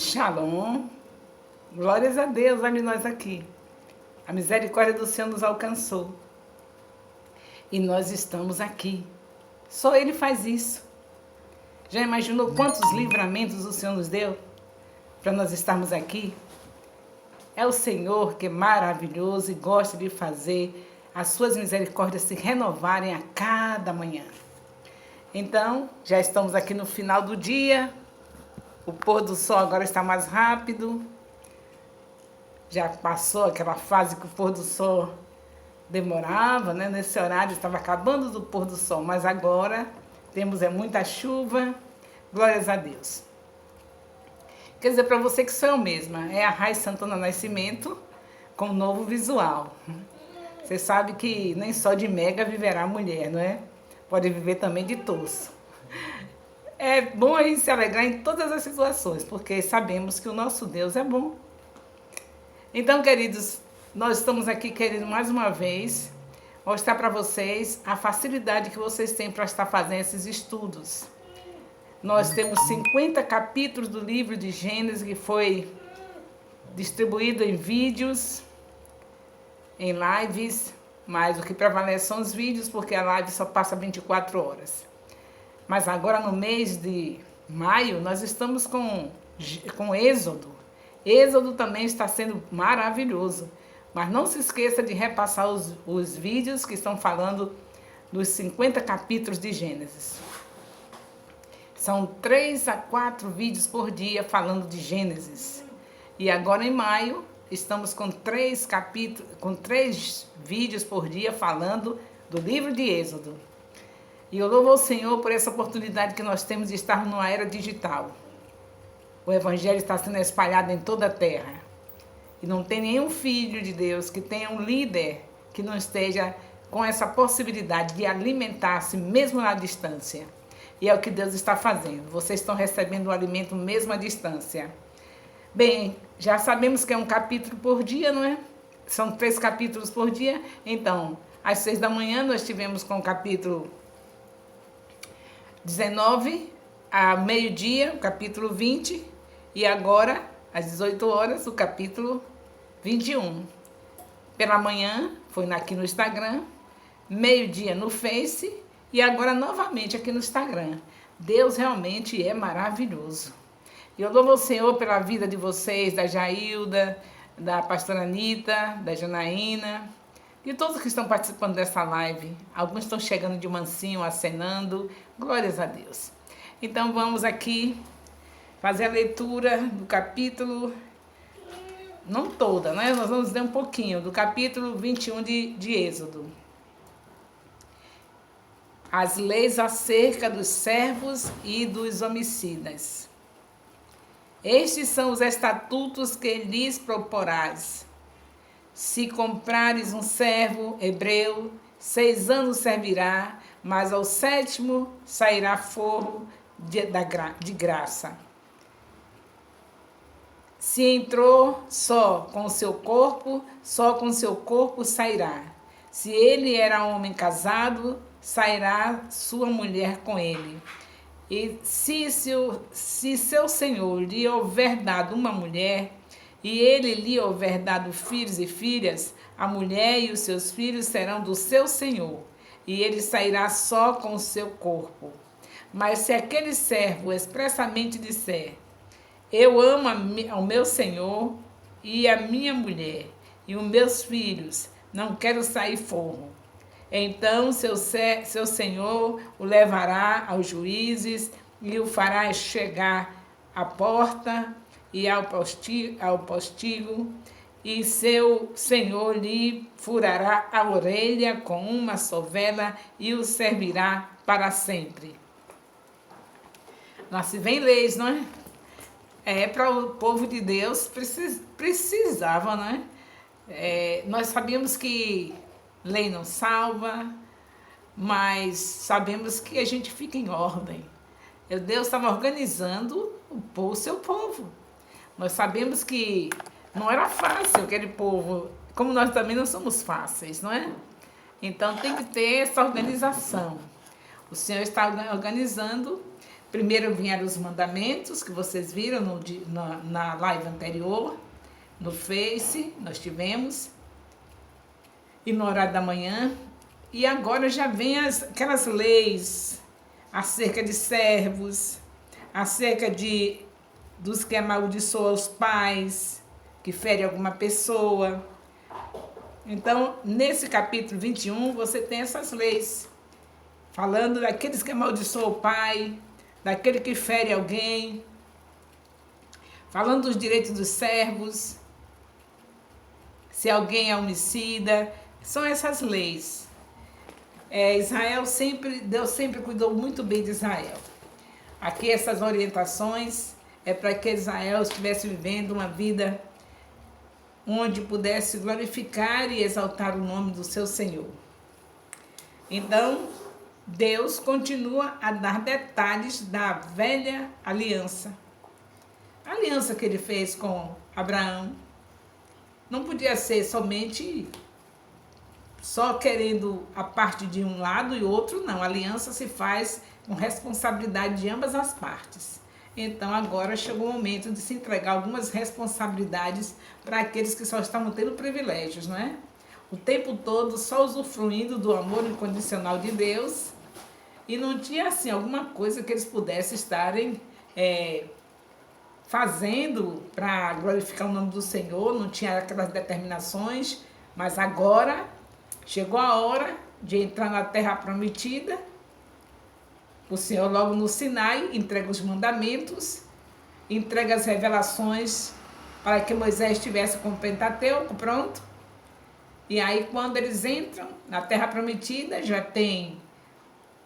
Shalom, glórias a Deus, olha nós aqui. A misericórdia do Senhor nos alcançou e nós estamos aqui. Só Ele faz isso. Já imaginou quantos livramentos o Senhor nos deu para nós estarmos aqui? É o Senhor que é maravilhoso e gosta de fazer as suas misericórdias se renovarem a cada manhã. Então, já estamos aqui no final do dia. O pôr do sol agora está mais rápido. Já passou aquela fase que o pôr do sol demorava, né? Nesse horário estava acabando do pôr do sol, mas agora temos muita chuva. Glórias a Deus. Quer dizer para você que sou eu mesma, é a Rai Santana Nascimento com um novo visual. Você sabe que nem só de mega viverá a mulher, não é? Pode viver também de torso. É bom a gente se alegrar em todas as situações, porque sabemos que o nosso Deus é bom. Então, queridos, nós estamos aqui querendo mais uma vez mostrar para vocês a facilidade que vocês têm para estar fazendo esses estudos. Nós temos 50 capítulos do livro de Gênesis que foi distribuído em vídeos, em lives, mas o que prevalece são os vídeos, porque a live só passa 24 horas. Mas agora no mês de maio nós estamos com Êxodo. Êxodo também está sendo maravilhoso. Mas não se esqueça de repassar os vídeos que estão falando dos 50 capítulos de Gênesis. São 3 a 4 vídeos por dia falando de Gênesis. E agora em maio estamos com 3 vídeos por dia falando do livro de Êxodo. E eu louvo ao Senhor por essa oportunidade que nós temos de estar numa era digital. O Evangelho está sendo espalhado em toda a terra. E não tem nenhum filho de Deus que tenha um líder que não esteja com essa possibilidade de alimentar-se mesmo na distância. E é o que Deus está fazendo. Vocês estão recebendo o alimento mesmo à distância. Bem, já sabemos que é um capítulo por dia, não é? São 3 capítulos por dia. Então, às 6 da manhã nós tivemos com o capítulo 19, a meio-dia, o capítulo 20, e agora, às 18 horas, o capítulo 21. Pela manhã, foi aqui no Instagram, meio-dia no Face, e agora novamente aqui no Instagram. Deus realmente é maravilhoso. E eu louvo ao Senhor pela vida de vocês, da Jailda, da pastora Anitta, da Janaína, de todos que estão participando dessa live. Alguns estão chegando de mansinho, acenando. Glórias a Deus. Então vamos aqui fazer a leitura do capítulo, não toda, né? Nós vamos ler um pouquinho, do capítulo 21 de Êxodo. As leis acerca dos servos e dos homicidas. Estes são os estatutos que lhes proporás. Se comprares um servo hebreu, 6 anos servirá, mas ao 7º sairá forro de graça. Se entrou só com seu corpo sairá. Se ele era homem casado, sairá sua mulher com ele. E se seu senhor lhe houver dado uma mulher, e ele lhe houver dado filhos e filhas, a mulher e os seus filhos serão do seu senhor, e ele sairá só com o seu corpo. Mas se aquele servo expressamente disser: eu amo ao meu senhor e a minha mulher, e os meus filhos, não quero sair forro, então seu senhor o levará aos juízes e o fará chegar à porta e ao postigo, e seu senhor lhe furará a orelha com uma sovela e o servirá para sempre. Nossa, se vem leis, não é? Para o povo de Deus precisava, não é? Nós sabíamos que lei não salva, mas sabemos que a gente fica em ordem. Deus estava organizando o seu povo. Nós sabemos que não era fácil aquele povo, como nós também não somos fáceis, não é? Então tem que ter essa organização. O Senhor está organizando Primeiro vieram os mandamentos, que vocês viram na live anterior, no Face, nós tivemos, e no horário da manhã. E agora já vem aquelas leis acerca de servos, acerca dos que amaldiçoam os pais, que fere alguma pessoa. Então, nesse capítulo 21, você tem essas leis, falando daqueles que amaldiçoam o pai, daquele que fere alguém, falando dos direitos dos servos, se alguém é homicida, são essas leis. Deus sempre cuidou muito bem de Israel. Aqui essas orientações é para que Israel estivesse vivendo uma vida onde pudesse glorificar e exaltar o nome do seu Senhor. Então, Deus continua a dar detalhes da velha aliança. A aliança que ele fez com Abraão não podia ser somente só querendo a parte de um lado e outro, não. A aliança se faz com responsabilidade de ambas as partes. Então agora chegou o momento de se entregar algumas responsabilidades para aqueles que só estavam tendo privilégios, não é? O tempo todo só usufruindo do amor incondicional de Deus e não tinha assim alguma coisa que eles pudessem estarem fazendo para glorificar o nome do Senhor, não tinha aquelas determinações, mas agora chegou a hora de entrar na terra prometida. O Senhor logo no Sinai entrega os mandamentos, entrega as revelações para que Moisés estivesse com o Pentateuco pronto. E aí quando eles entram na terra prometida, já tem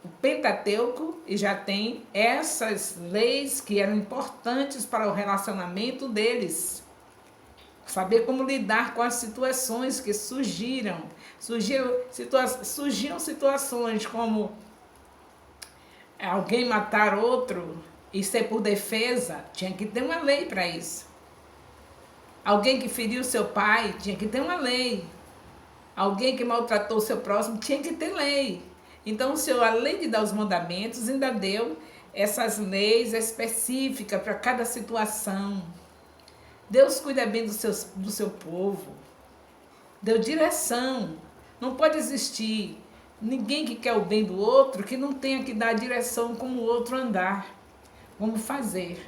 o Pentateuco e já tem essas leis que eram importantes para o relacionamento deles. Saber como lidar com as situações que surgiram. Surgiam situações como alguém matar outro e ser por defesa, tinha que ter uma lei para isso. Alguém que feriu seu pai, tinha que ter uma lei. Alguém que maltratou seu próximo, tinha que ter lei. Então o Senhor, além de dar os mandamentos, ainda deu essas leis específicas para cada situação. Deus cuida bem do seu povo. Deu direção. Não pode existir ninguém que quer o bem do outro que não tenha que dar direção como o outro andar, como fazer.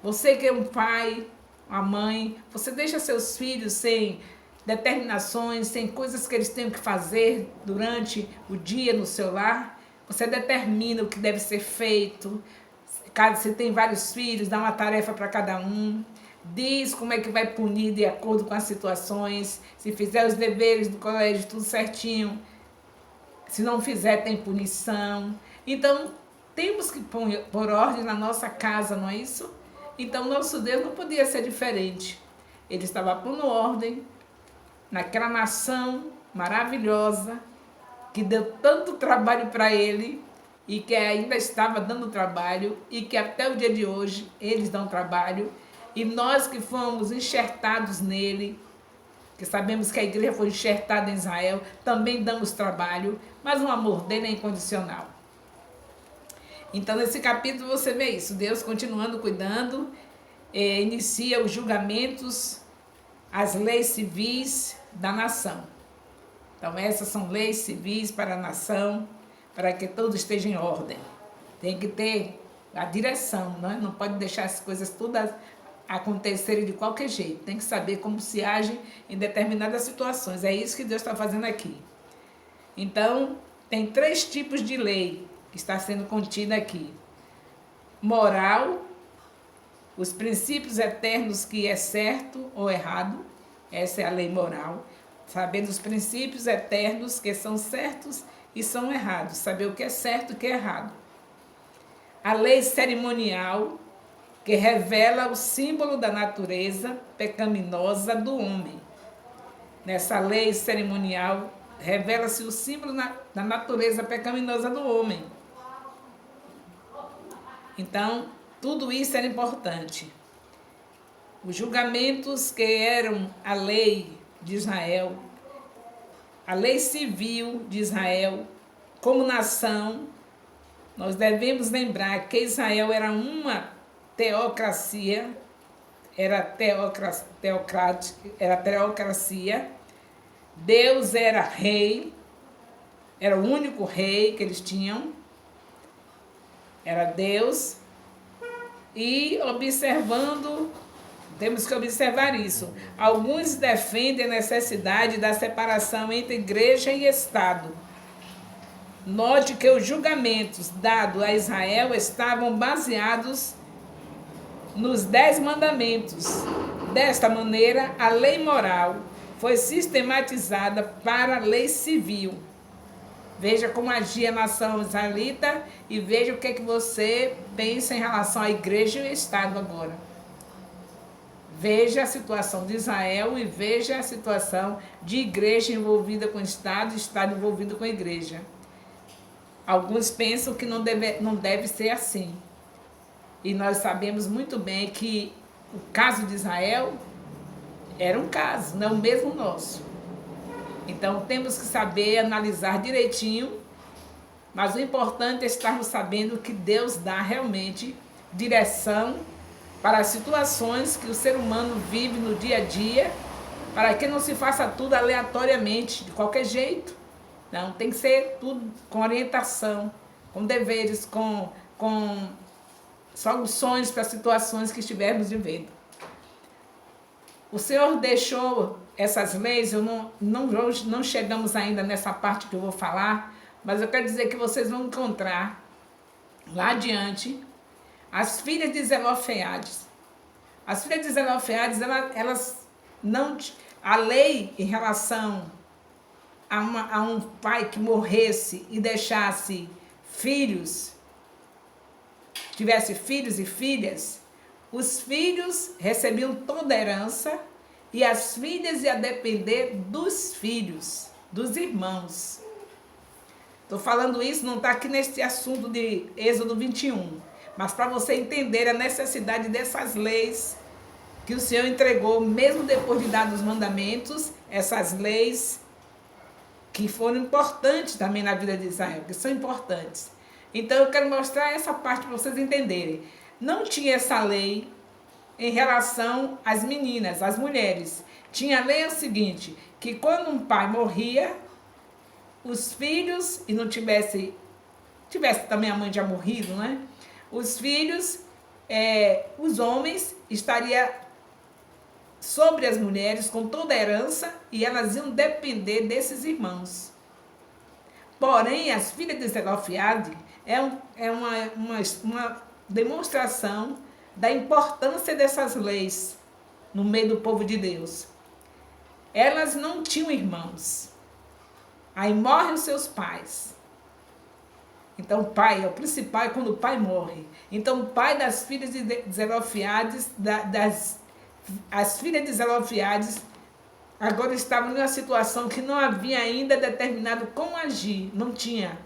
Você que é um pai, uma mãe, você deixa seus filhos sem determinações, sem coisas que eles tenham que fazer durante o dia no seu lar. Você determina o que deve ser feito. Caso você tem vários filhos, dá uma tarefa para cada um. Diz como é que vai punir de acordo com as situações. Se fizer os deveres do colégio tudo certinho, se não fizer tem punição. Então temos que pôr ordem na nossa casa, não é isso? Então nosso Deus não podia ser diferente. Ele estava pondo ordem naquela nação maravilhosa que deu tanto trabalho para ele e que ainda estava dando trabalho e que até o dia de hoje eles dão trabalho. E nós que fomos enxertados nele, que sabemos que a igreja foi enxertada em Israel, também damos trabalho, mas o amor dele é incondicional. Então nesse capítulo você vê isso, Deus continuando cuidando, inicia os julgamentos, as leis civis da nação. Então essas são leis civis para a nação, para que tudo esteja em ordem. Tem que ter a direção, não pode deixar as coisas todas acontecerem de qualquer jeito. Tem que saber como se age em determinadas situações. É isso que Deus está fazendo aqui. Então, tem 3 tipos de lei que está sendo contida aqui. Moral, os princípios eternos que é certo ou errado. Essa é a lei moral. Saber os princípios eternos que são certos e são errados. Saber o que é certo e o que é errado. A lei cerimonial, que revela o símbolo da natureza pecaminosa do homem. Nessa lei cerimonial, revela-se o símbolo da natureza pecaminosa do homem. Então, tudo isso era importante. Os julgamentos que eram a lei de Israel, a lei civil de Israel, como nação, Nós devemos lembrar que Israel era uma teocracia, era teocracia. Deus era rei, era o único rei que eles tinham, era Deus. E observando, temos que observar isso. Alguns defendem a necessidade da separação entre igreja e Estado. Note que os julgamentos dados a Israel estavam baseados nos 10 mandamentos. Desta maneira, a lei moral foi sistematizada para a lei civil. Veja como agia a nação israelita e veja o que você pensa em relação à igreja e ao Estado agora. Veja a situação de Israel e veja a situação de igreja envolvida com o Estado e Estado envolvido com a igreja. Alguns pensam que não deve ser assim. E nós sabemos muito bem que o caso de Israel era um caso, não o mesmo nosso. Então temos que saber analisar direitinho, mas o importante é estarmos sabendo que Deus dá realmente direção para as situações que o ser humano vive no dia a dia, para que não se faça tudo aleatoriamente, de qualquer jeito. Não, tem que ser tudo com orientação, com deveres, com soluções para as situações que estivermos vivendo. O Senhor deixou essas leis, não chegamos ainda nessa parte que eu vou falar, mas eu quero dizer que vocês vão encontrar lá adiante as filhas de Zelofeades. As filhas de Zelofeades, elas não... A lei em relação a um pai que morresse e deixasse filhos, tivesse filhos e filhas, os filhos recebiam toda a herança e as filhas iam depender dos filhos, dos irmãos. Estou falando isso, não está aqui nesse assunto de Êxodo 21, mas para você entender a necessidade dessas leis que o Senhor entregou, mesmo depois de dar os mandamentos, essas leis que foram importantes também na vida de Israel, que são importantes. Então eu quero mostrar essa parte para vocês entenderem. Não tinha essa lei em relação às meninas, às mulheres. Tinha a lei o seguinte, que quando um pai morria, os filhos, e não tivesse também a mãe já morrido, né? Os filhos, os homens, estariam sobre as mulheres com toda a herança e elas iam depender desses irmãos. Porém, as filhas de Zelofeade é uma demonstração da importância dessas leis no meio do povo de Deus. Elas não tinham irmãos. Aí morrem os seus pais. Então o pai é o principal, é quando o pai morre. Então o pai das filhas de Zelofeades, as filhas de Zelofeades, agora estavam numa situação que não havia ainda determinado como agir. Não tinha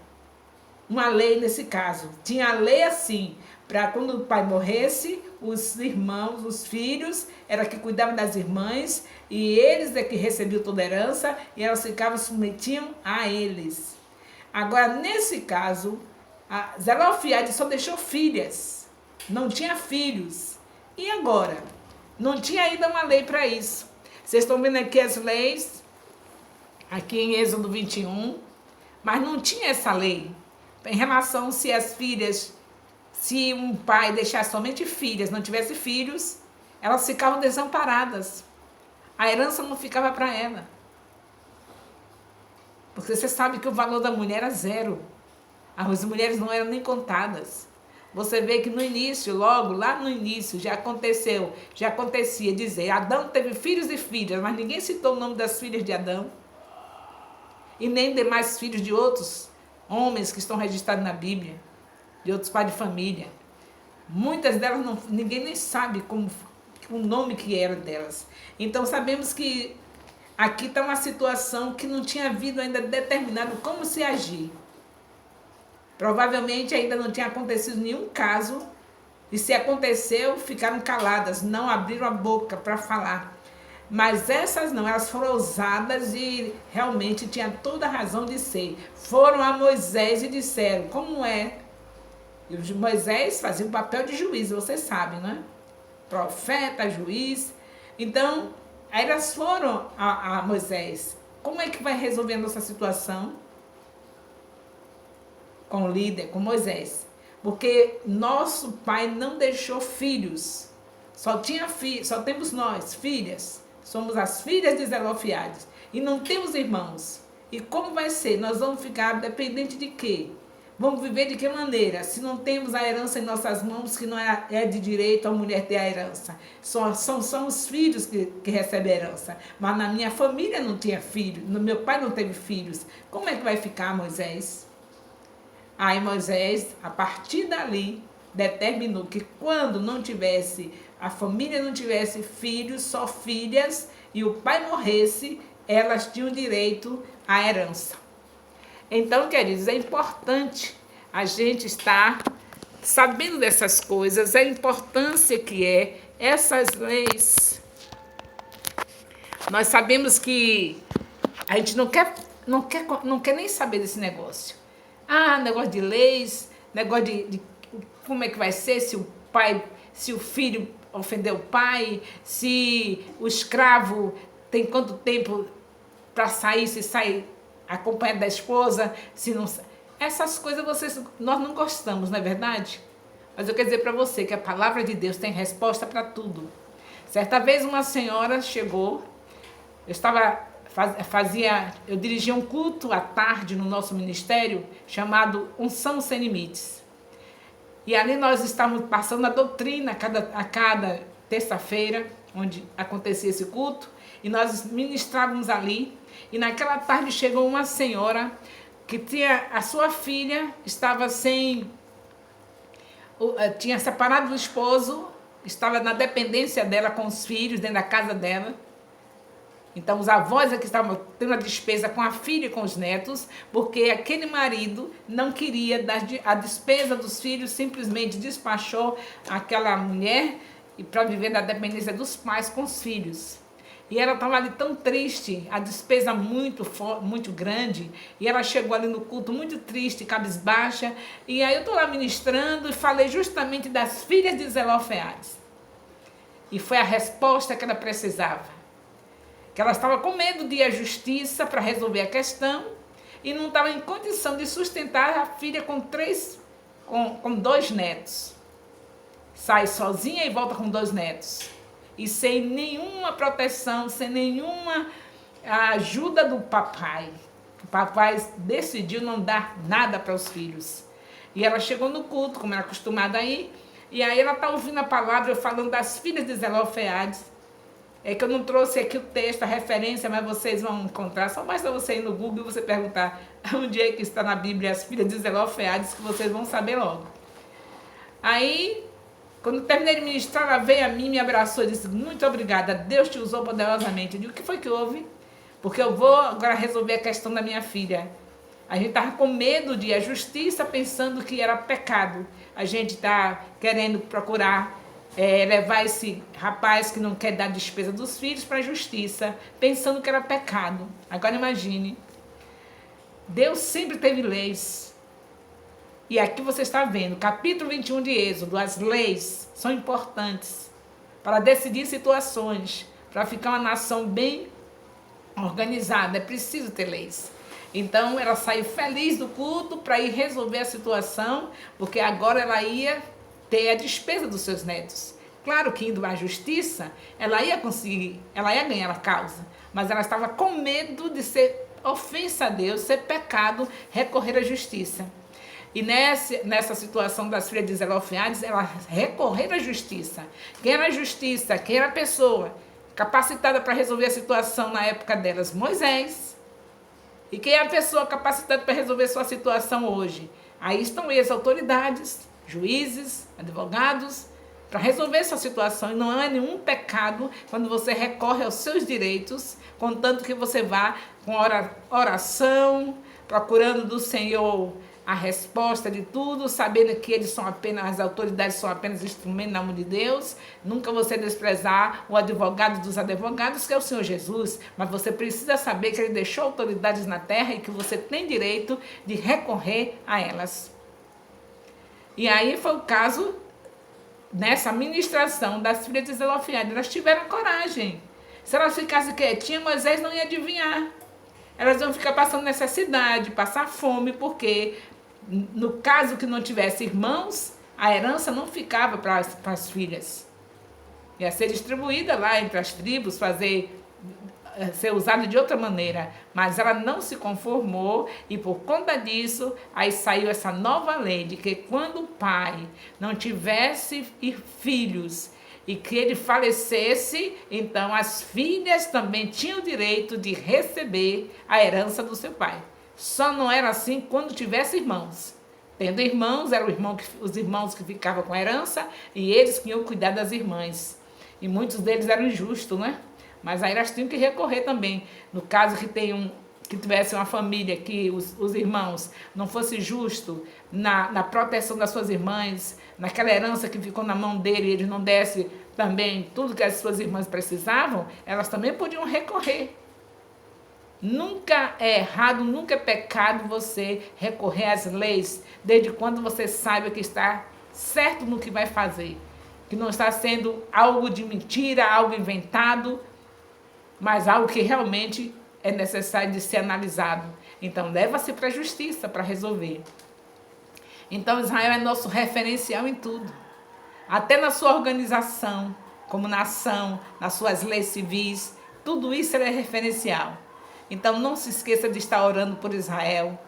uma lei nesse caso. Tinha a lei assim, para quando o pai morresse, os irmãos, os filhos, era que cuidavam das irmãs, e eles é que recebiam toda a herança, e elas ficavam, submetiam a eles. Agora, nesse caso, a Zelofeade só deixou filhas, não tinha filhos. E agora? Não tinha ainda uma lei para isso. Vocês estão vendo aqui as leis, aqui em Êxodo 21, mas não tinha essa lei. Em relação se as filhas, se um pai deixasse somente filhas, não tivesse filhos, elas ficavam desamparadas. A herança não ficava para ela. Porque você sabe que o valor da mulher era zero. As mulheres não eram nem contadas. Você vê que no início, logo lá no início, já acontecia dizer, Adão teve filhos e filhas, mas ninguém citou o nome das filhas de Adão. E nem demais filhos de outros homens que estão registrados na Bíblia, de outros pais de família. Muitas delas, ninguém nem sabe o nome que era delas. Então sabemos que aqui está uma situação que não tinha havido ainda determinado como se agir. Provavelmente ainda não tinha acontecido nenhum caso, e se aconteceu, ficaram caladas, não abriram a boca para falar. Mas essas não, elas foram ousadas e realmente tinham toda a razão de ser. Foram a Moisés e disseram, como é E Moisés fazia o papel de juiz, você sabe, né? Profeta, juiz. Então, aí elas foram a Moisés. Como é que vai resolver a nossa situação? Com o líder, com Moisés. Porque nosso pai não deixou filhos. Só temos nós, filhas. Somos as filhas de Zelofeades. E não temos irmãos. E como vai ser? Nós vamos ficar dependente de quê? Vamos viver de que maneira? Se não temos a herança em nossas mãos, que não é de direito a mulher ter a herança. São os filhos que recebem a herança. Mas na minha família não tinha filho. No meu pai não teve filhos. Como é que vai ficar, Moisés? Aí Moisés, a partir dali, determinou que quando a família não tivesse filhos, só filhas, e o pai morresse, elas tinham direito à herança. Então, queridos, é importante a gente estar sabendo dessas coisas, a importância que é essas leis. Nós sabemos que a gente não quer nem saber desse negócio. Negócio de leis, negócio de como é que vai ser se o filho ofendeu o pai, se o escravo tem quanto tempo para sair, se sai acompanhado da esposa, se não. Essas coisas nós não gostamos, não é verdade? Mas eu quero dizer para você que a palavra de Deus tem resposta para tudo. Certa vez uma senhora chegou, eu dirigia um culto à tarde no nosso ministério chamado Unção Sem Limites. E ali nós estávamos passando a doutrina a cada terça-feira, onde acontecia esse culto, e nós ministrávamos ali. E naquela tarde chegou uma senhora que a sua filha estava tinha separado do esposo, estava na dependência dela com os filhos, dentro da casa dela. Então os avós que estavam tendo a despesa com a filha e com os netos, porque aquele marido não queria dar a despesa dos filhos, simplesmente despachou aquela mulher para viver da dependência dos pais com os filhos. E ela estava ali tão triste, a despesa muito grande, e ela chegou ali no culto muito triste, cabisbaixa, e aí eu estou lá ministrando e falei justamente das filhas de Zelofeades. E foi a resposta que ela precisava. Que ela estava com medo de ir à justiça para resolver a questão e não estava em condição de sustentar a filha com 2 netos. Sai sozinha e volta com 2 netos. E sem nenhuma proteção, sem nenhuma ajuda do papai. O papai decidiu não dar nada para os filhos. E ela chegou no culto, como era acostumada a ir, e aí ela está ouvindo a palavra, eu falando das filhas de Zelofeades. É que eu não trouxe aqui o texto, a referência, mas vocês vão encontrar. Só basta você ir no Google e você perguntar onde é que está na Bíblia as filhas de Zelofeades, que vocês vão saber logo. Aí, quando terminei de ministrar, ela veio a mim, me abraçou e disse: muito obrigada, Deus te usou poderosamente. Eu disse: o que foi que houve? Porque eu vou agora resolver a questão da minha filha. A gente estava com medo de ir à justiça, pensando que era pecado. A gente está querendo procurar levar esse rapaz que não quer dar despesa dos filhos para a justiça, pensando que era pecado. Agora imagine, Deus sempre teve leis. E aqui você está vendo, capítulo 21 de Êxodo, as leis são importantes para decidir situações, para ficar uma nação bem organizada, é preciso ter leis. Então ela saiu feliz do culto para ir resolver a situação, porque agora ela ia ter a despesa dos seus netos. Claro que indo à justiça, ela ia ganhar a causa, mas ela estava com medo de ser ofensa a Deus, ser pecado, recorrer à justiça. E nessa situação das filhas de Zelofeades, ela recorrer à justiça. Quem era a justiça? Quem era a pessoa capacitada para resolver a situação na época delas? Moisés. E quem é a pessoa capacitada para resolver sua situação hoje? Aí estão as autoridades, juízes, advogados, para resolver sua situação. E não é nenhum pecado quando você recorre aos seus direitos, contanto que você vá com oração, procurando do Senhor a resposta de tudo, sabendo que as autoridades são apenas instrumentos na mão de Deus. Nunca você desprezar o advogado dos advogados, que é o Senhor Jesus, mas você precisa saber que Ele deixou autoridades na terra e que você tem direito de recorrer a elas. E aí foi o caso nessa ministração das filhas de Zelofeade. Elas tiveram coragem. Se elas ficassem quietinhas, Moisés não ia adivinhar. Elas iam ficar passando necessidade, passar fome, porque no caso que não tivesse irmãos, a herança não ficava para as filhas. Ia ser distribuída lá entre as tribos, ser usada de outra maneira. Mas ela não se conformou e por conta disso, aí saiu essa nova lei de que quando o pai não tivesse filhos e que ele falecesse, então as filhas também tinham o direito de receber a herança do seu pai. Só não era assim quando tivesse irmãos. Tendo irmãos, eram os irmãos que ficavam com a herança e eles que iam cuidar das irmãs. E muitos deles eram injustos, né? Mas aí elas tinham que recorrer também. No caso que tivesse uma família que os irmãos não fosse justo na proteção das suas irmãs, naquela herança que ficou na mão dele e ele não desse também tudo que as suas irmãs precisavam, elas também podiam recorrer. Nunca é errado, nunca é pecado você recorrer às leis, desde quando você saiba que está certo no que vai fazer, que não está sendo algo de mentira, algo inventado, mas algo que realmente é necessário de ser analisado. Então, leva-se para a justiça para resolver. Então, Israel é nosso referencial em tudo. Até na sua organização, como nação, nas suas leis civis, tudo isso é referencial. Então, não se esqueça de estar orando por Israel,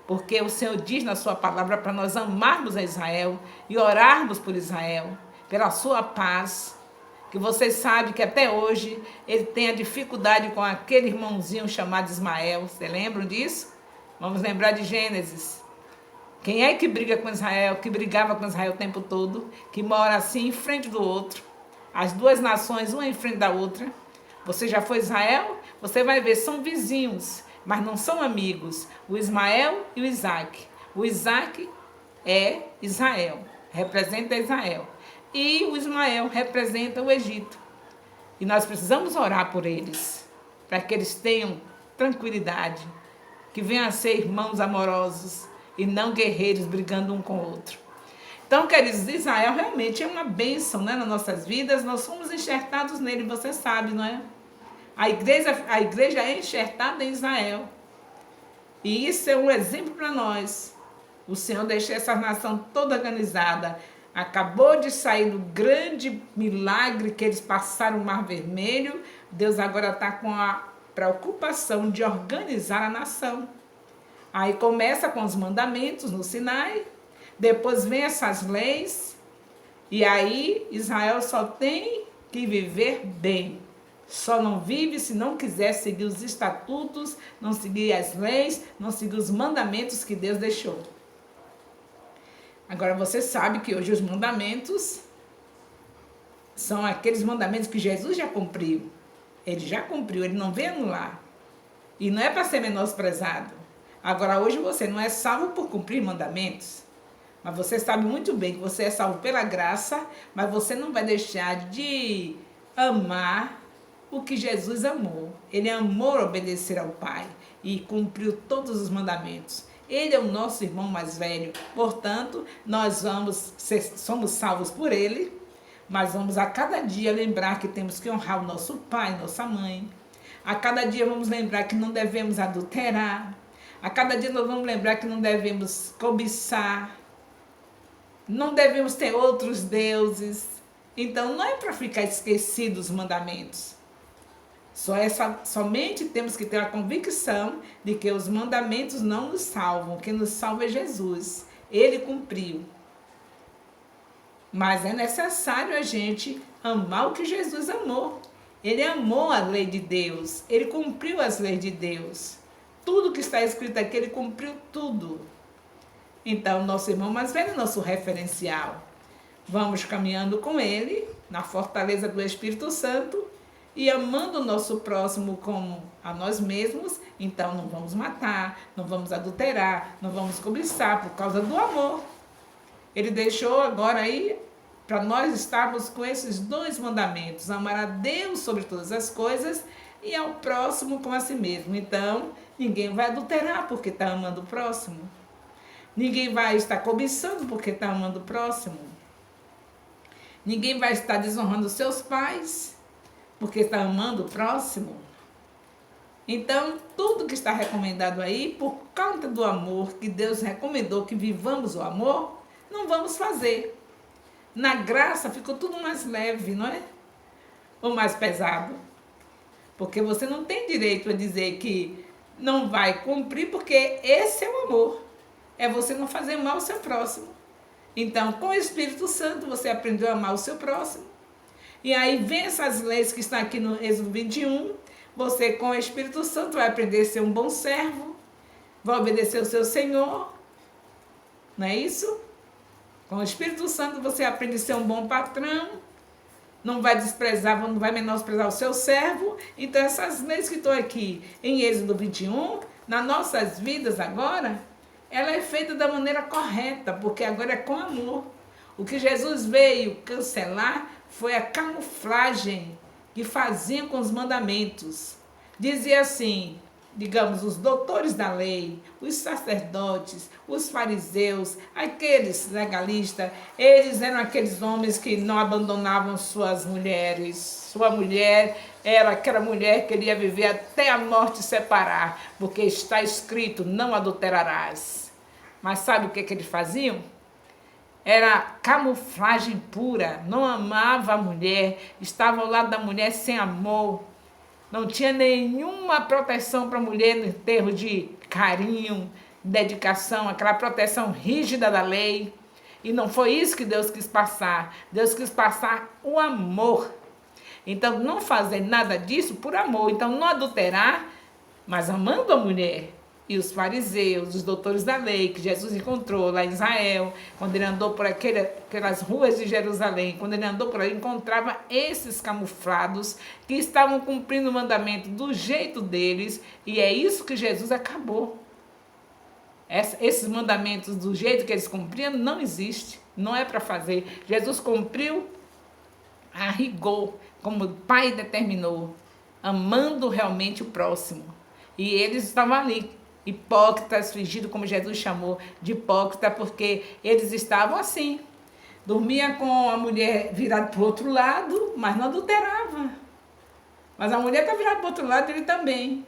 porque o Senhor diz na sua palavra para nós amarmos a Israel e orarmos por Israel, pela sua paz, que vocês sabem que até hoje ele tem a dificuldade com aquele irmãozinho chamado Ismael. Vocês lembram disso? Vamos lembrar de Gênesis. Quem é que briga com Israel, que brigava com Israel o tempo todo, que mora assim em frente do outro, as duas nações, uma em frente da outra. Você já foi Israel? Você vai ver, são vizinhos, mas não são amigos. O Ismael e o Isaac. O Isaac é Israel, representa Israel. E o Ismael representa o Egito. E nós precisamos orar por eles, para que eles tenham tranquilidade, que venham a ser irmãos amorosos e não guerreiros brigando um com o outro. Então, queridos, Israel realmente é uma bênção, né, nas nossas vidas. Nós somos enxertados nele, você sabe, não é? A igreja é enxertada em Israel. E isso é um exemplo para nós. O Senhor deixou essa nação toda organizada. Acabou de sair do grande milagre que eles passaram o Mar Vermelho. Deus agora está com a preocupação de organizar a nação. Aí começa com os mandamentos no Sinai. Depois vem essas leis. E aí Israel só tem que viver bem. Só não vive se não quiser seguir os estatutos, não seguir as leis, não seguir os mandamentos que Deus deixou. Agora você sabe que hoje os mandamentos são aqueles mandamentos que Jesus já cumpriu. Ele já cumpriu, ele não veio anular. E não é para ser menosprezado. Agora hoje você não é salvo por cumprir mandamentos. Mas você sabe muito bem que você é salvo pela graça, mas você não vai deixar de amar o que Jesus amou. Ele amou obedecer ao Pai e cumpriu todos os mandamentos. Ele é o nosso irmão mais velho, portanto, nós somos salvos por ele, mas vamos a cada dia lembrar que temos que honrar o nosso pai, nossa mãe. A cada dia vamos lembrar que não devemos adulterar. A cada dia nós vamos lembrar que não devemos cobiçar. Não devemos ter outros deuses. Então, não é para ficar esquecido os mandamentos. Somente temos que ter a convicção de que os mandamentos não nos salvam. Quem nos salva é Jesus. Ele cumpriu. Mas é necessário a gente amar o que Jesus amou. Ele amou a lei de Deus. Ele cumpriu as leis de Deus. Tudo que está escrito aqui, ele cumpriu tudo. Então, nosso irmão mais velho é nosso referencial. Vamos caminhando com ele, na fortaleza do Espírito Santo, e amando o nosso próximo como a nós mesmos. Então não vamos matar, não vamos adulterar, não vamos cobiçar por causa do amor. Ele deixou agora aí para nós estarmos com esses dois mandamentos: amar a Deus sobre todas as coisas e ao próximo como a si mesmo. Então ninguém vai adulterar porque está amando o próximo. Ninguém vai estar cobiçando porque está amando o próximo. Ninguém vai estar desonrando seus pais porque está amando o próximo. Então, tudo que está recomendado aí, por conta do amor que Deus recomendou que vivamos o amor, não vamos fazer. Na graça ficou tudo mais leve, não é? Ou mais pesado. Porque você não tem direito a dizer que não vai cumprir, porque esse é o amor. É você não fazer mal ao seu próximo. Então, com o Espírito Santo, você aprendeu a amar o seu próximo. E aí vem essas leis que estão aqui no Êxodo 21. Você, com o Espírito Santo, vai aprender a ser um bom servo, vai obedecer o seu Senhor. Não é isso? Com o Espírito Santo, você aprende a ser um bom patrão. Não vai desprezar, não vai menosprezar o seu servo. Então, essas leis que estão aqui em Êxodo 21, nas nossas vidas agora, ela é feita da maneira correta, porque agora é com amor. O que Jesus veio cancelar foi a camuflagem que faziam com os mandamentos. Dizia assim, digamos, os doutores da lei, os sacerdotes, os fariseus, aqueles legalistas, eles eram aqueles homens que não abandonavam suas mulheres. Sua mulher era aquela mulher que ele ia viver até a morte separar, porque está escrito, não adulterarás. Mas sabe o que eles faziam? Era camuflagem pura, não amava a mulher, estava ao lado da mulher sem amor, não tinha nenhuma proteção para a mulher em termos de carinho, dedicação, aquela proteção rígida da lei. E não foi isso que Deus quis passar. Deus quis passar o amor. Então, não fazer nada disso por amor. Então, não adulterar, mas amando a mulher. E os fariseus, os doutores da lei, que Jesus encontrou lá em Israel, quando ele andou por aquelas ruas de Jerusalém, quando ele andou por aí, encontrava esses camuflados que estavam cumprindo o mandamento do jeito deles, e é isso que Jesus acabou. Esses mandamentos do jeito que eles cumpriam não existe, não é para fazer. Jesus cumpriu a rigor, como o Pai determinou, amando realmente o próximo. E eles estavam ali, hipócritas, fingindo, como Jesus chamou de hipócrita, porque eles estavam assim. Dormia com a mulher virada para o outro lado, mas não adulterava. Mas a mulher está virada para o outro lado, ele também.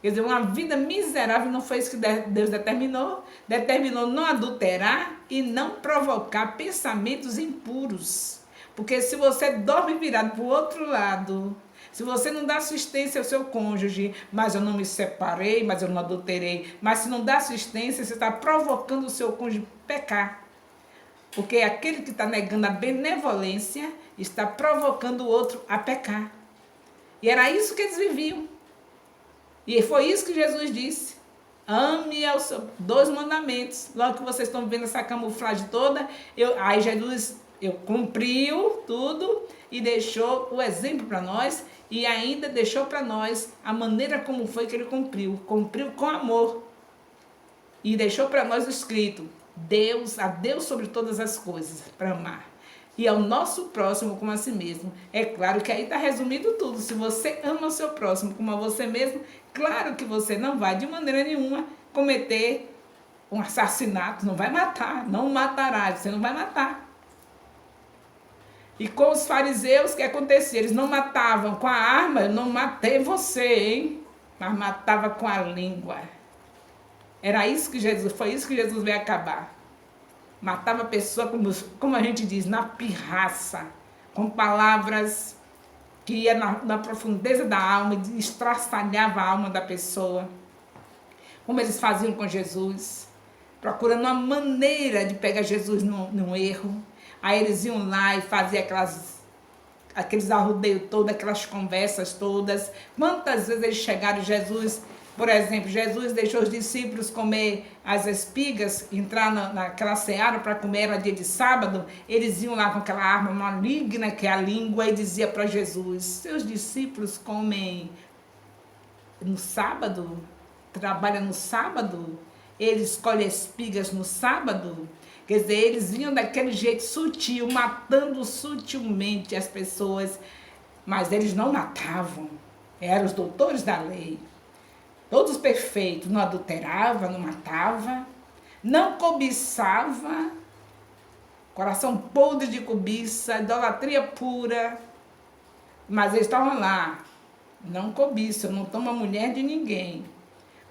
Quer dizer, uma vida miserável, não foi isso que Deus determinou. Determinou não adulterar e não provocar pensamentos impuros. Porque se você dorme virado para o outro lado, se você não dá assistência ao seu cônjuge, mas eu não me separei, mas eu não adulterei, mas se não dá assistência, você está provocando o seu cônjuge a pecar. Porque aquele que está negando a benevolência está provocando o outro a pecar. E era isso que eles viviam. E foi isso que Jesus disse. Ame aos seus 2 mandamentos. Logo que vocês estão vendo essa camuflagem toda, aí Jesus cumpriu tudo e deixou o exemplo para nós. E ainda deixou para nós a maneira como foi que ele cumpriu. Cumpriu com amor. E deixou para nós escrito, a Deus sobre todas as coisas, para amar. E ao nosso próximo como a si mesmo. É claro que aí está resumido tudo. Se você ama o seu próximo como a você mesmo, claro que você não vai de maneira nenhuma cometer um assassinato. Não vai matar, não matará, você não vai matar. E com os fariseus, o que acontecia? Eles não matavam com a arma, eu não matei você, hein? Mas matava com a língua. Era isso que Jesus, foi isso que Jesus veio acabar. Matava a pessoa, como a gente diz, na pirraça, com palavras que ia na profundeza da alma, estraçalhava a alma da pessoa. Como eles faziam com Jesus, procurando uma maneira de pegar Jesus num erro. Aí eles iam lá e faziam aqueles arrudeios todos, aquelas conversas todas. Quantas vezes eles chegaram, Jesus, por exemplo, Jesus deixou os discípulos comer as espigas, entrar naquela seara para comer, era dia de sábado, eles iam lá com aquela arma maligna que é a língua e dizia para Jesus, seus discípulos comem no sábado, trabalham no sábado, eles colhem espigas no sábado. Quer dizer, eles vinham daquele jeito sutil, matando sutilmente as pessoas, mas eles não matavam. Eram os doutores da lei. Todos perfeitos, não adulterava, não matava, não cobiçava, coração podre de cobiça, idolatria pura, mas eles estavam lá, não cobiça, eu não tomo a mulher de ninguém,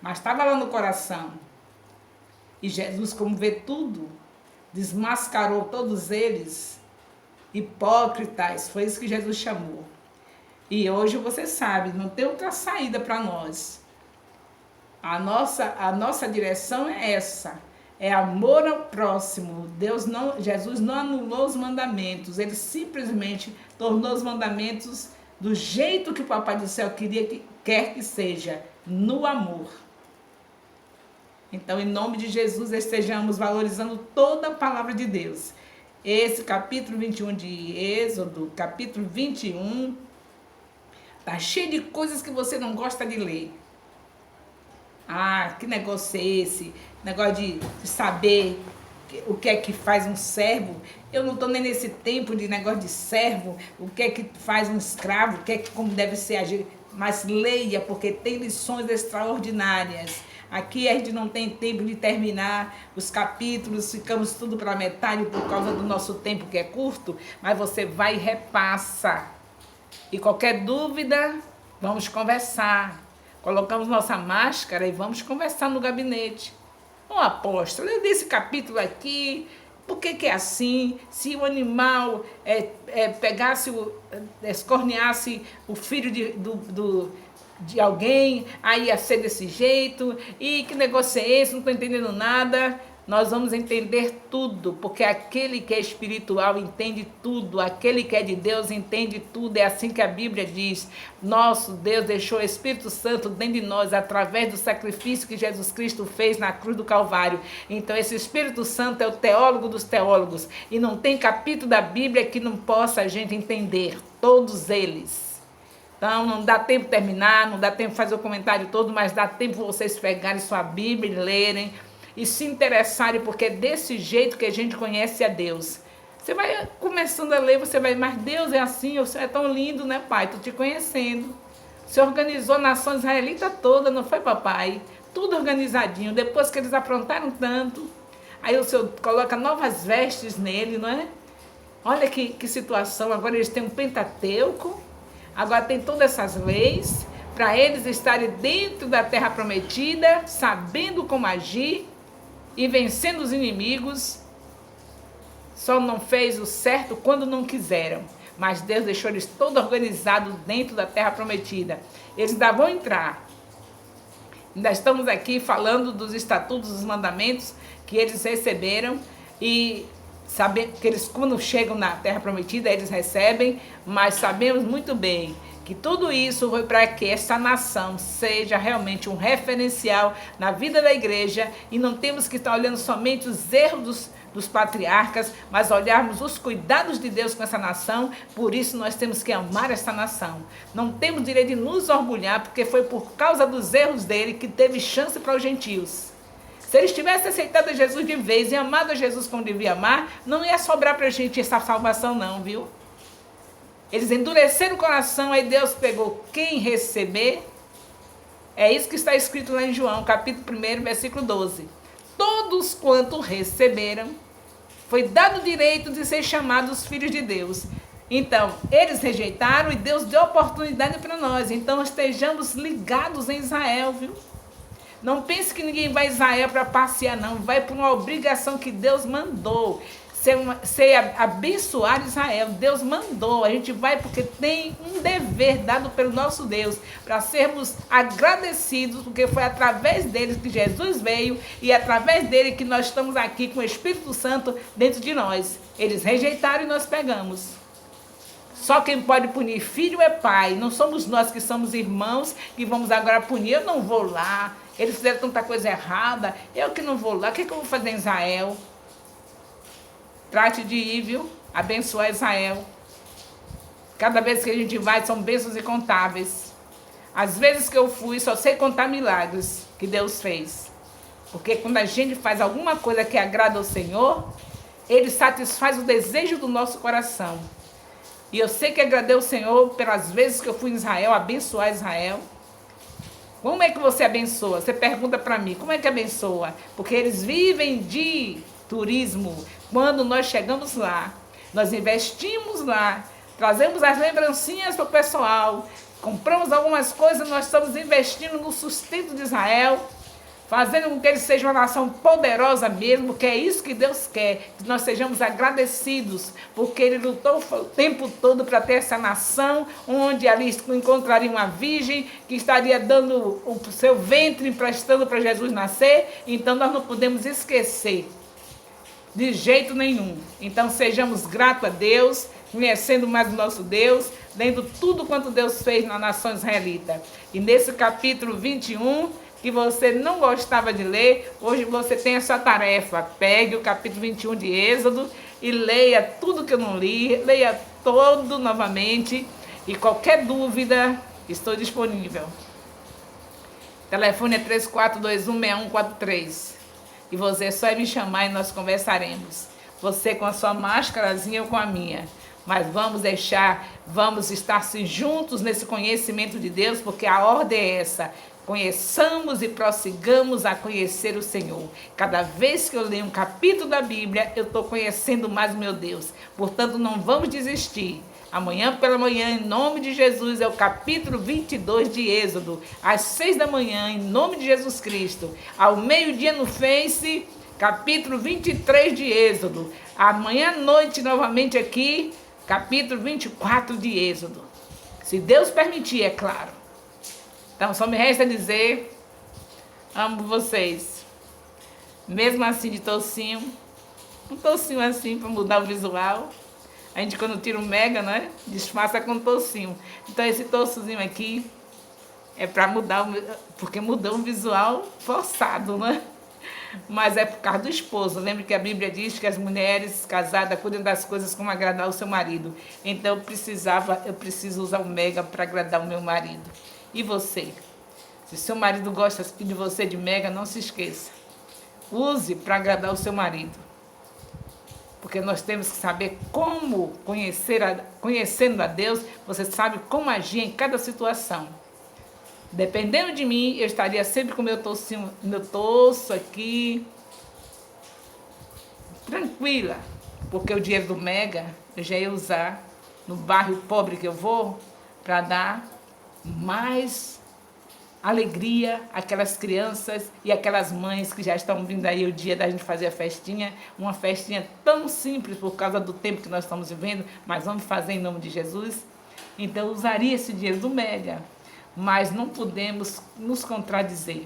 mas estava lá no coração. E Jesus, como vê tudo, desmascarou todos eles, hipócritas, foi isso que Jesus chamou. E hoje você sabe, não tem outra saída para nós. A nossa direção é essa, é amor ao próximo. Jesus não anulou os mandamentos, ele simplesmente tornou os mandamentos do jeito que o Papai do Céu quer que seja, no amor. Então, em nome de Jesus, estejamos valorizando toda a palavra de Deus. Esse capítulo 21 de Êxodo, capítulo 21, está cheio de coisas que você não gosta de ler. Ah, que negócio é esse? Negócio de saber o que é que faz um servo. Eu não estou nem nesse tempo de negócio de servo, o que é que faz um escravo, como deve ser agir. Mas leia, porque tem lições extraordinárias. Aqui a gente não tem tempo de terminar os capítulos, ficamos tudo para metade por causa do nosso tempo que é curto, mas você vai e repassa. E qualquer dúvida, vamos conversar. Colocamos nossa máscara e vamos conversar no gabinete. Ô apóstolo, eu dei esse capítulo aqui, por que é assim? Se o animal escorneasse o filho de alguém, aí ia ser desse jeito, e que negócio é esse? Não estou entendendo nada. Nós vamos entender tudo, porque aquele que é espiritual entende tudo, aquele que é de Deus entende tudo, é assim que a Bíblia diz. Nosso Deus deixou o Espírito Santo dentro de nós, através do sacrifício que Jesus Cristo fez na cruz do Calvário. Então esse Espírito Santo é o teólogo dos teólogos, e não tem capítulo da Bíblia que não possa a gente entender, todos eles. Então não dá tempo de terminar, não dá tempo de fazer o comentário todo, mas dá tempo de vocês pegarem sua Bíblia e lerem, e se interessarem, porque é desse jeito que a gente conhece a Deus. Você vai começando a ler, você vai, mas Deus é assim, você é tão lindo, né, pai? Estou te conhecendo. Você organizou a nação israelita toda, não foi, papai? Tudo organizadinho, depois que eles aprontaram tanto. Aí o Senhor coloca novas vestes nele, não é? Olha que situação, agora eles têm um Pentateuco, agora tem todas essas leis, para eles estarem dentro da terra prometida, sabendo como agir, e vencendo os inimigos. Só não fez o certo quando não quiseram, mas Deus deixou eles todos organizados dentro da terra prometida. Eles ainda vão entrar. Ainda estamos aqui falando dos estatutos, dos mandamentos que eles receberam, e sabem que eles, quando chegam na terra prometida, eles recebem, mas sabemos muito bem que tudo isso foi para que essa nação seja realmente um referencial na vida da igreja, e não temos que estar olhando somente os erros dos patriarcas, mas olharmos os cuidados de Deus com essa nação. Por isso nós temos que amar essa nação. Não temos direito de nos orgulhar, porque foi por causa dos erros dele que teve chance para os gentios. Se eles tivessem aceitado Jesus de vez e amado a Jesus como devia amar, não ia sobrar para a gente essa salvação não, viu? Eles endureceram o coração, aí Deus pegou quem receber. É isso que está escrito lá em João, capítulo 1, versículo 12. Todos quanto receberam, foi dado o direito de ser chamados filhos de Deus. Então, eles rejeitaram e Deus deu oportunidade para nós. Então, estejamos ligados em Israel, viu? Não pense que ninguém vai a Israel para passear, não. Vai por uma obrigação que Deus mandou. Abençoar Israel. Deus mandou. A gente vai porque tem um dever dado pelo nosso Deus, para sermos agradecidos, porque foi através deles que Jesus veio, e é através dele que nós estamos aqui com o Espírito Santo dentro de nós. Eles rejeitaram e nós pegamos. Só quem pode punir filho é pai. Não somos nós que somos irmãos que vamos agora punir. Eu não vou lá. Eles fizeram tanta coisa errada. Eu que não vou lá. O que eu vou fazer em Israel? Trate de ir, viu? Abençoar Israel. Cada vez que a gente vai, são bênçãos incontáveis. Às vezes que eu fui, só sei contar milagres que Deus fez. Porque quando a gente faz alguma coisa que agrada ao Senhor, Ele satisfaz o desejo do nosso coração. E eu sei que agradei ao Senhor pelas vezes que eu fui em Israel, abençoar Israel. Como é que você abençoa? Você pergunta para mim, como é que abençoa? Porque eles vivem de turismo. Quando nós chegamos lá, nós investimos lá, trazemos as lembrancinhas para o pessoal, compramos algumas coisas, nós estamos investindo no sustento de Israel, fazendo com que eles sejam uma nação poderosa mesmo, que é isso que Deus quer, que nós sejamos agradecidos, porque Ele lutou o tempo todo para ter essa nação, onde ali encontraria uma virgem, que estaria dando o seu ventre, emprestando para Jesus nascer. Então nós não podemos esquecer, de jeito nenhum. Então sejamos gratos a Deus, conhecendo mais o nosso Deus, lendo tudo quanto Deus fez na nação israelita. E nesse capítulo 21, que você não gostava de ler, hoje você tem essa tarefa. Pegue o capítulo 21 de Êxodo e leia tudo que eu não li, leia todo novamente, e qualquer dúvida, estou disponível. O telefone é 34216143. E você é só me chamar e nós conversaremos. Você com a sua máscarazinha ou com a minha. Mas vamos estar juntos nesse conhecimento de Deus, porque a ordem é essa. Conheçamos e prossigamos a conhecer o Senhor. Cada vez que eu leio um capítulo da Bíblia, eu estou conhecendo mais o meu Deus. Portanto, não vamos desistir. Amanhã pela manhã, em nome de Jesus, é o capítulo 22 de Êxodo. Às 6 da manhã, em nome de Jesus Cristo. Ao meio-dia no Face, capítulo 23 de Êxodo. Amanhã à noite, novamente aqui, capítulo 24 de Êxodo. Se Deus permitir, é claro. Então, só me resta dizer, amo vocês. Mesmo assim de tocinho, um tocinho assim para mudar o visual. A gente quando tira um mega, né, disfarça com tocinho. Então esse tocinho aqui é para mudar, porque mudou um visual forçado, né? Mas é por causa do esposo. Lembre que a Bíblia diz que as mulheres casadas cuidam das coisas como agradar o seu marido. Então eu preciso usar o mega para agradar o meu marido. E você? Se seu marido gosta de você de mega, não se esqueça. Use para agradar o seu marido. Porque nós temos que saber como conhecendo a Deus, você sabe como agir em cada situação. Dependendo de mim, eu estaria sempre com meu tosso aqui, tranquila. Porque o dinheiro do mega eu já ia usar no bairro pobre que eu vou para dar mais alegria àquelas crianças e aquelas mães que já estão vindo aí o dia da gente fazer a festinha, uma festinha tão simples por causa do tempo que nós estamos vivendo, mas vamos fazer em nome de Jesus. Então eu usaria esse dinheiro do mega, mas não podemos nos contradizer.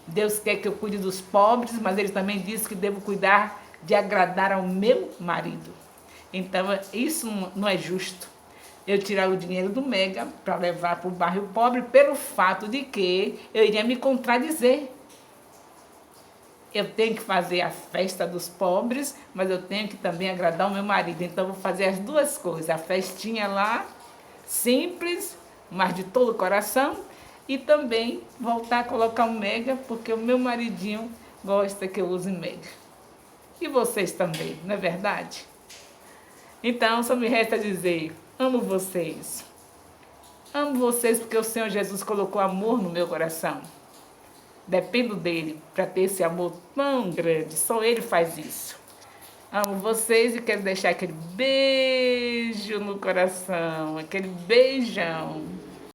Deus quer que eu cuide dos pobres, mas Ele também diz que devo cuidar de agradar ao meu marido. Então isso não é justo. Eu tirar o dinheiro do mega para levar para o bairro pobre pelo fato de que eu iria me contradizer. Eu tenho que fazer a festa dos pobres, mas eu tenho que também agradar o meu marido. Então, eu vou fazer as duas coisas. A festinha lá, simples, mas de todo o coração. E também voltar a colocar o mega, porque o meu maridinho gosta que eu use mega. E vocês também, não é verdade? Então, só me resta dizer... Amo vocês. Amo vocês porque o Senhor Jesus colocou amor no meu coração. Dependo dele para ter esse amor tão grande. Só ele faz isso. Amo vocês e quero deixar aquele beijo no coração, aquele beijão.